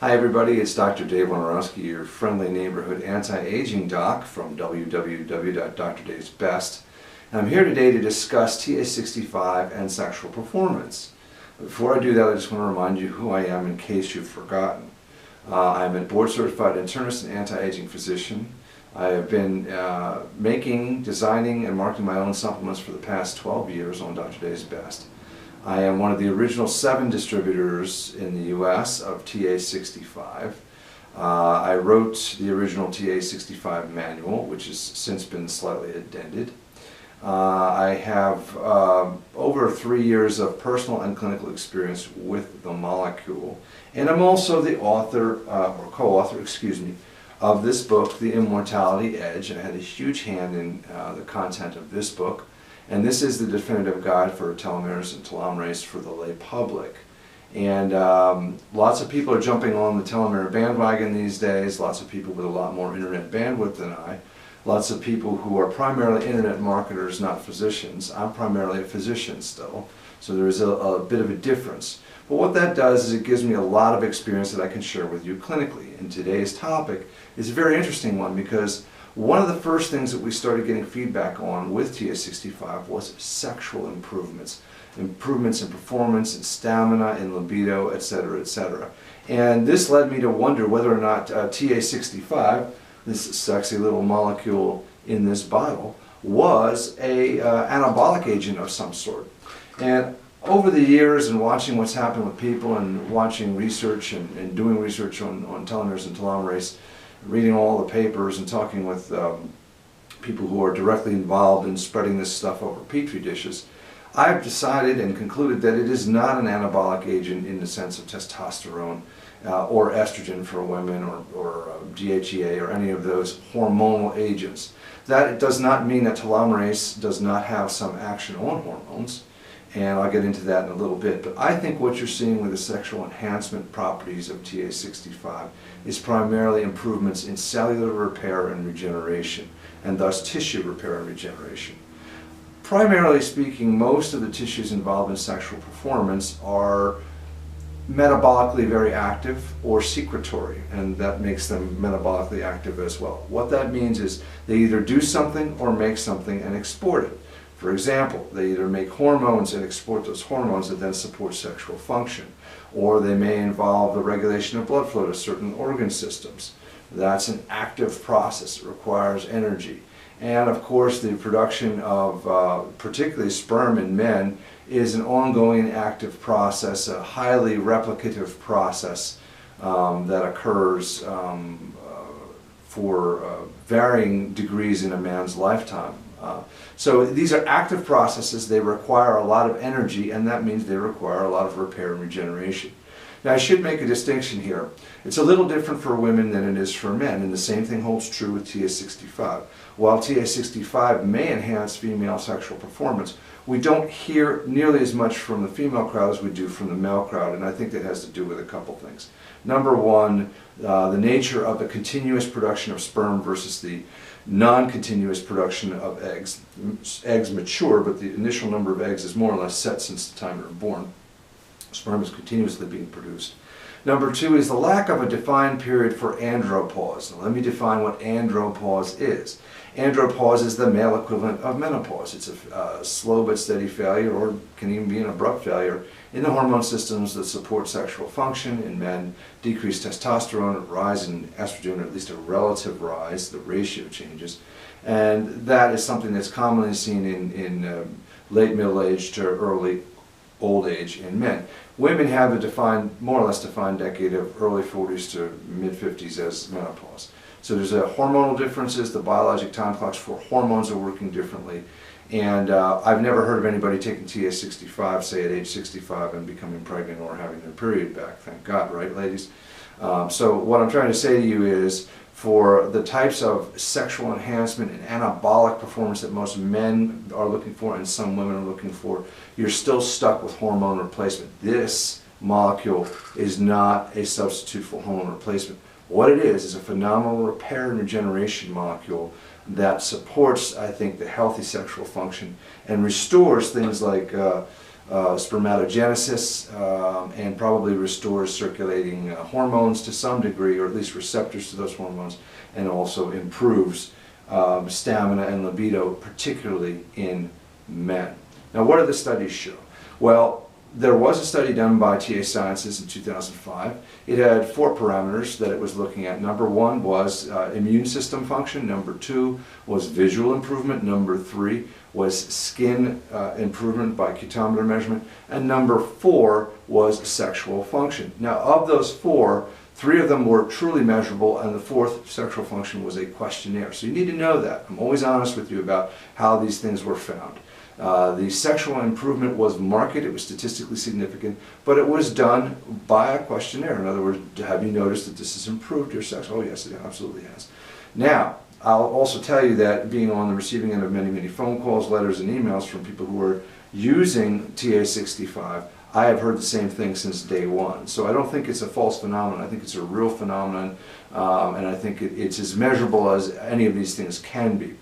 Hi everybody, it's Dr. Dave Wojnarowski, your friendly neighborhood anti-aging doc from www.drdaysbest. I'm here today to discuss TA-65 and sexual performance. Before I do that, I just want to remind you who I am in case you've forgotten. I'm a board-certified internist and anti-aging physician. I have been making, designing, and marketing my own supplements for the past 12 years on Dr. Day's Best. I am one of the original 7 distributors in the U.S. of TA-65. I wrote the original TA-65 manual, which has since been slightly addended. I have over 3 years of personal and clinical experience with the molecule. And I'm also the author, or co-author, of this book, The Immortality Edge. And I had a huge hand in the content of this book. And this is the definitive guide for telomeres and telomerase for the lay public. And lots of people are jumping on the telomere bandwagon these days, lots of people with a lot more internet bandwidth than I, lots of people who are primarily internet marketers, not physicians. I'm primarily a physician still, so there is a bit of a difference. But what that does is it gives me a lot of experience that I can share with you clinically. And today's topic is a very interesting one because one of the first things that we started getting feedback on with TA-65 was sexual improvements. Improvements in performance, in stamina, in libido, etc., etc. And this led me to wonder whether or not TA-65, this sexy little molecule in this bottle, was a anabolic agent of some sort. And over the years and watching what's happened with people and watching research and doing research on telomeres and telomerase, reading all the papers and talking with people who are directly involved in spreading this stuff over petri dishes, I've decided and concluded that it is not an anabolic agent in the sense of testosterone or estrogen for women or DHEA or any of those hormonal agents. That does not mean that telomerase does not have some action on hormones, and I'll get into that in a little bit. But I think what you're seeing with the sexual enhancement properties of TA-65 is primarily improvements in cellular repair and regeneration, and thus tissue repair and regeneration. Primarily speaking, most of the tissues involved in sexual performance are metabolically very active or secretory, and that makes them metabolically active as well. What that means is they either do something or make something and export it. For example, they either make hormones and export those hormones that then support sexual function, or they may involve the regulation of blood flow to certain organ systems. That's an active process. It requires energy. And of course, the production of particularly sperm in men is an ongoing active process, a highly replicative process that occurs for varying degrees in a man's lifetime. So these are active processes. They require a lot of energy, and that means they require a lot of repair and regeneration. Now, I should make a distinction here. It's a little different for women than it is for men, and the same thing holds true with TA-65. While TA-65 may enhance female sexual performance, we don't hear nearly as much from the female crowd as we do from the male crowd, and I think that has to do with a couple things. Number one, the nature of the continuous production of sperm versus the non-continuous production of eggs. Eggs mature, but the initial number of eggs is more or less set since the time they're born. Sperm is continuously being produced. Number two is the lack of a defined period for andropause. Now let me define what andropause is. Andropause is the male equivalent of menopause. It's a slow but steady failure, or can even be an abrupt failure, in the hormone systems that support sexual function. In men, decreased testosterone, a rise in estrogen, or at least a relative rise, the ratio changes. And that is something that's commonly seen in late middle age to early old age in men. Women have a defined, more or less defined decade of early 40s to mid 50s as menopause. So there's hormonal differences. The biologic time clocks for hormones are working differently. And I've never heard of anybody taking TA-65, say at age 65, and becoming pregnant or having their period back. Thank God, right, ladies? So what I'm trying to say to you is, for the types of sexual enhancement and anabolic performance that most men are looking for and some women are looking for, you're still stuck with hormone replacement. This molecule is not a substitute for hormone replacement. What it is a phenomenal repair and regeneration molecule that supports, I think, the healthy sexual function and restores things like spermatogenesis, and probably restores circulating hormones to some degree, or at least receptors to those hormones, and also improves stamina and libido, particularly in men. Now, what do the studies show? Well, there was a study done by TA-65 in 2005. It had 4 parameters that it was looking at. Number 1 was immune system function. Number 2 was visual improvement. Number 3 was skin improvement by cutometer measurement. And number 4 was sexual function. Now, of those 4, 3 of them were truly measurable, and the 4th, sexual function, was a questionnaire. So you need to know that. I'm always honest with you about how these things were found. The sexual improvement was marked, it was statistically significant, but it was done by a questionnaire. In other words, have you noticed that this has improved your sex? Oh yes, it absolutely has. Now, I'll also tell you that being on the receiving end of many, many phone calls, letters, and emails from people who are using TA-65, I have heard the same thing since day one. So I don't think it's a false phenomenon. I think it's a real phenomenon, and I think it's as measurable as any of these things can be.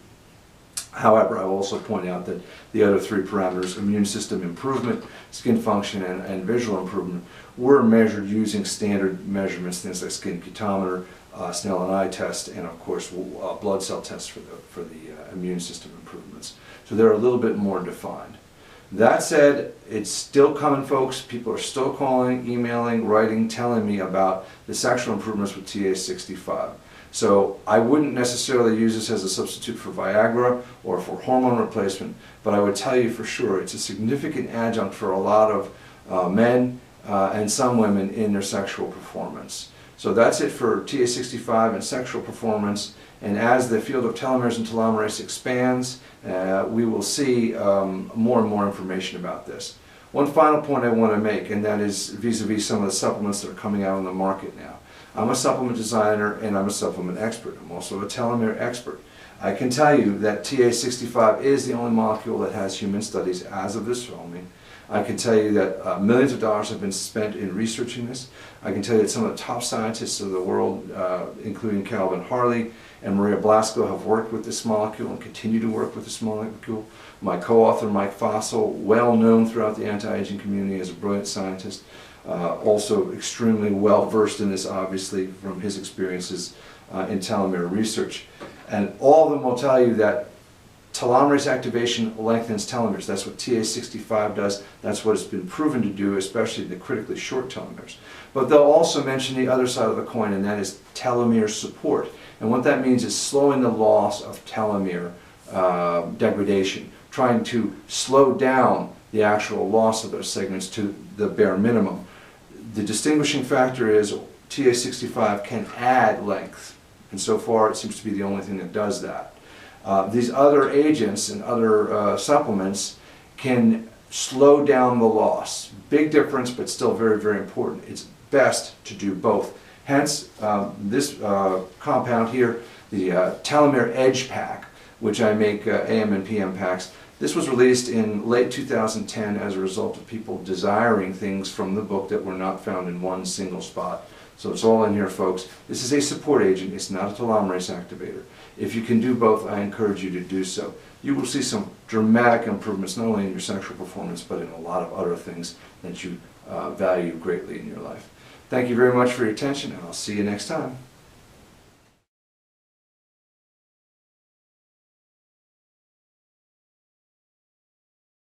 However, I will also point out that the other 3 parameters, immune system improvement, skin function, and visual improvement, were measured using standard measurements, things like skin cutometer, Snellen and eye test, and of course blood cell tests for the immune system improvements. So they're a little bit more defined. That said, it's still coming, folks. People are still calling, emailing, writing, telling me about the sexual improvements with TA-65. So I wouldn't necessarily use this as a substitute for Viagra or for hormone replacement, but I would tell you for sure it's a significant adjunct for a lot of men and some women in their sexual performance. So that's it for TA-65 and sexual performance. And as the field of telomeres and telomerase expands, we will see more and more information about this. One final point I want to make, and that is vis-a-vis some of the supplements that are coming out on the market now. I'm a supplement designer and I'm a supplement expert. I'm also a telomere expert. I can tell you that TA-65 is the only molecule that has human studies as of this filming. I can tell you that millions of dollars have been spent in researching this. I can tell you that some of the top scientists of the world, including Calvin Harley and Maria Blasco, have worked with this molecule and continue to work with this molecule. My co-author, Mike Fossel, well known throughout the anti-aging community as a brilliant scientist, also extremely well versed in this, obviously, from his experiences in telomere research. And all of them will tell you that telomerase activation lengthens telomeres. That's what TA-65 does. That's what it's been proven to do, especially the critically short telomeres. But they'll also mention the other side of the coin, and that is telomere support. And what that means is slowing the loss of telomere degradation, trying to slow down the actual loss of those segments to the bare minimum. The distinguishing factor is TA-65 can add length, and so far it seems to be the only thing that does that. These other agents and other supplements can slow down the loss. Big difference, but still very, very important. It's best to do both. Hence, this compound here, the Telomere Edge Pack, which I make AM and PM packs. This was released in late 2010 as a result of people desiring things from the book that were not found in one single spot. So it's all in here, folks. This is a support agent. It's not a telomerase activator. If you can do both, I encourage you to do so. You will see some dramatic improvements, not only in your sexual performance, but in a lot of other things that you value greatly in your life. Thank you very much for your attention, and I'll see you next time.